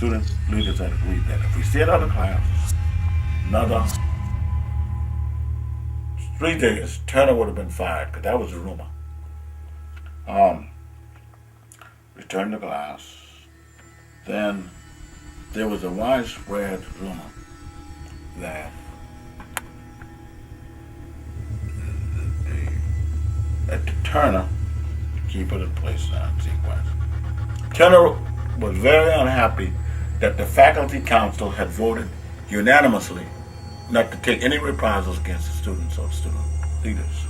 student leaders had agreed that if we stayed out of class another 3 days, Turner would have been fired, because that was the rumor. Returned to class. Then there was a widespread rumor that Turner, keep it in place now in sequence. Turner was very unhappy that the faculty council had voted unanimously not to take any reprisals against the students or student leaders.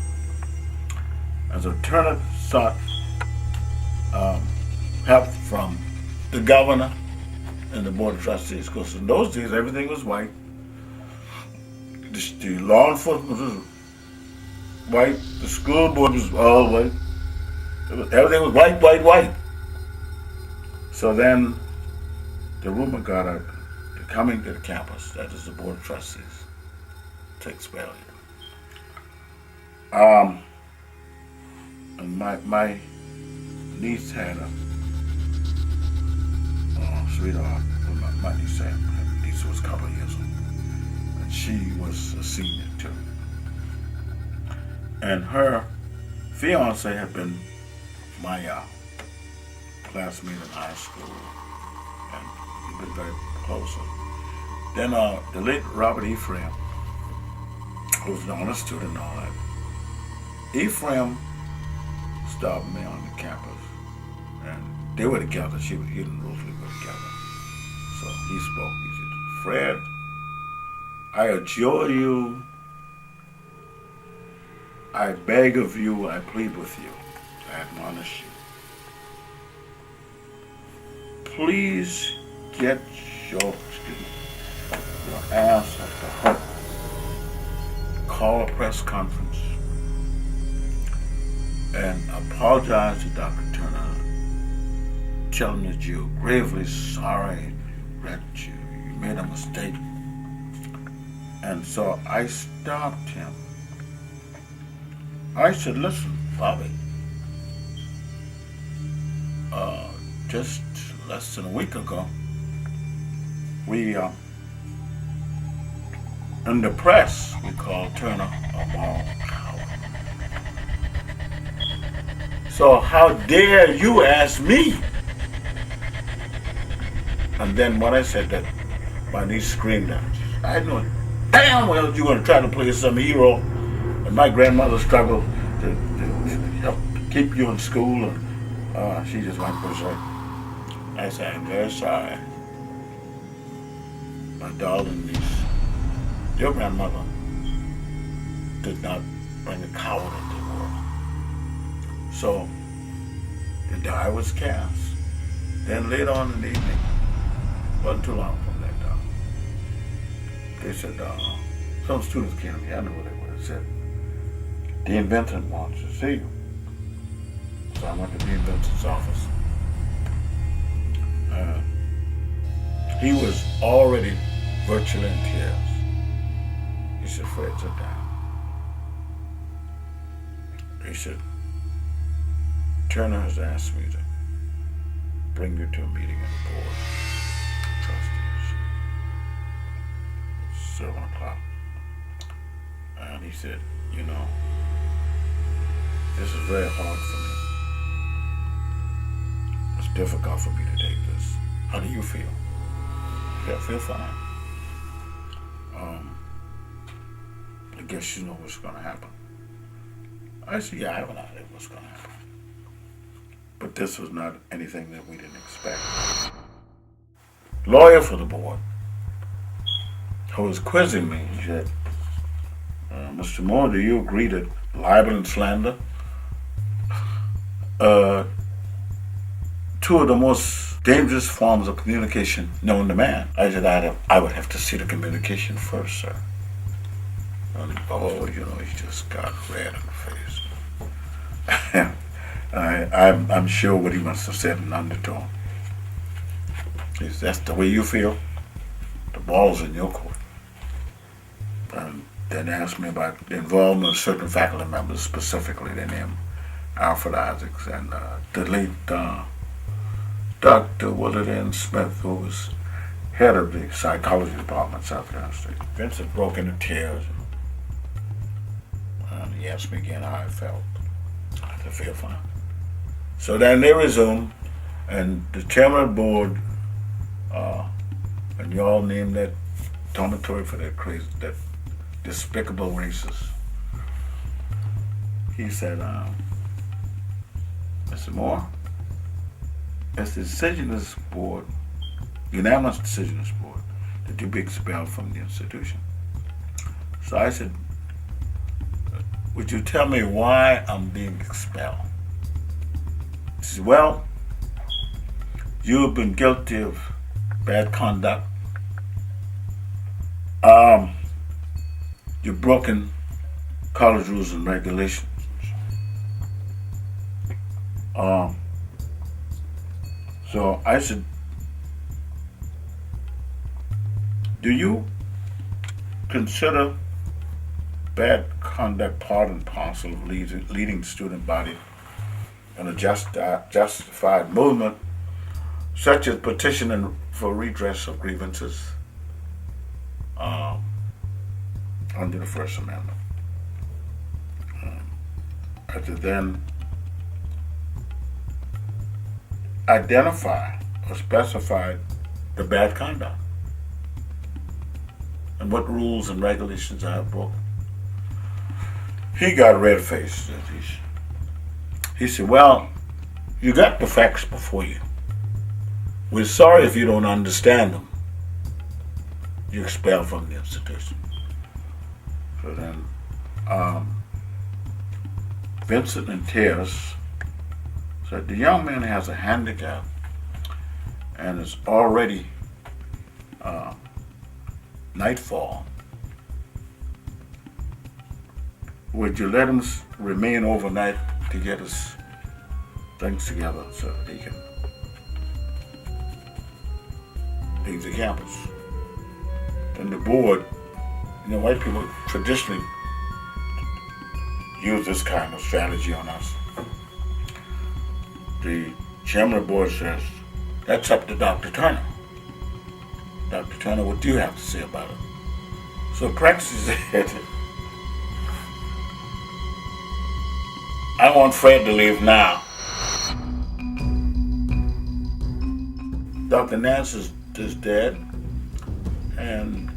And so Turner sought help from the governor and the board of trustees, because in those days everything was white. The law enforcement was white. The school board was all white. Everything was white, white, white. So then the rumor got out, they're coming to the campus, that is the board of trustees, to expel you. And my niece had a sweetheart. My niece was a couple of years old, and she was a senior too. And her fiance had been my classmate in high school, and we've been very close. Then the late Robert Ephraim, who was an honor student and all that, Ephraim stopped me on the campus, and they were together. He and Rosalie were together. So he spoke. He said, "Fred, I adjure you, I beg of you, I plead with you, I admonish you. Please get your ass at the hook. Call a press conference and apologize to Dr. Turner. Tell him that you're gravely sorry, that you made a mistake." And so I stopped him. I said, "Listen, Bobby, just less than a week ago, we, in the press, we called Turner a moral coward. So how dare you ask me?" And then when I said that, my niece screamed out. "I know damn well you're going to try to play some hero, and my grandmother struggled to help keep you in school." And she just went berserk. I said, "I'm very sorry, my darling niece. Your grandmother did not bring a coward into the world." So the die was cast. Then later on in the evening, wasn't too long from that, they said, some students came to me, I knew what they would have said. "Dean Benton wants to see you." So I went to Dean Benton's office. He was already virtually in tears. He said, "Fred, sit down." He said, "Turner has asked me to bring you to a meeting of the board of trustees. It's 7 o'clock. And he said, this is very hard for me. It's difficult for me to take this. How do you feel?" "Yeah, I feel fine. I guess you know what's going to happen." I said, "Yeah, I have an idea what's going to happen." But this was not anything that we didn't expect. Lawyer for the board, who was quizzing me, he said, "Mr. Moore, do you agree that libel and slander, two of the most dangerous forms of communication known to man?" I said, I would have to see the communication first, sir." And he just got red in the face. I'm sure what he must have said in undertone. He said, "That's the way you feel? The ball's in your court." And then asked me about the involvement of certain faculty members, specifically their name, Alfred Isaacs and the late Dr. Willard N. Smith, who was head of the psychology department at South Carolina State. Vincent broke into tears and he asked me again how I felt. I said, feel fine. So then they resumed, and the chairman of the board, and you all named that dormitory for that crazy, that despicable racist. He said, Mr. Moore, it's the decision of this board, unanimous decision of this board, that you be expelled from the institution. So I said, would you tell me why I'm being expelled? He said, well, you have been guilty of bad conduct. You've broken college rules and regulations. So I said, do you consider bad conduct part and parcel of leading the student body in a justified movement, such as petitioning for redress of grievances under the First Amendment? I said, then identify or specify the bad conduct and what rules and regulations I have broken. He got red-faced. He said, well, you got the facts before you. We're sorry if you don't understand them. You're expelled from the institution. So then, Vincent in tears said, the young man has a handicap and it's already nightfall. Would you let him remain overnight to get his things together so that he can leave the campus? And the board, white people traditionally use this kind of strategy on us. The chairman of the board says, that's up to Dr. Turner. Dr. Turner, what do you have to say about it? So Prexy said, I want Fred to leave now. Dr. Nance is dead, and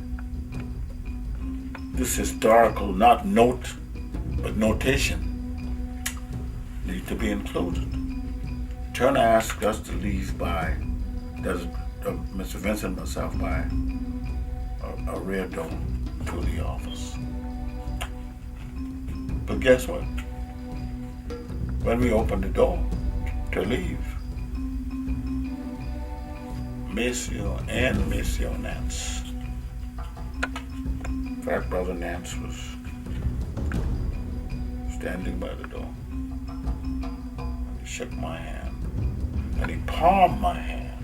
this historical, not note, but notation, needs to be included. Turner asked us to leave by, Mr. Vincent and myself, by a rear door to the office. But guess what? When we opened the door to leave, Monsieur and Monsieur Nance, frat brother Nance, was standing by the door. He shook my hand and he palmed my hand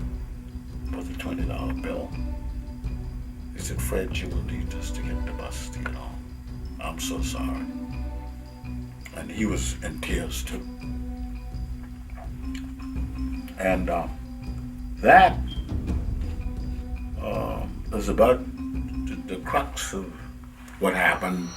for the $20 bill. He said, Fred, you will need this to get the bus to get home. I'm so sorry. And he was in tears too. And that is about the crux of what happened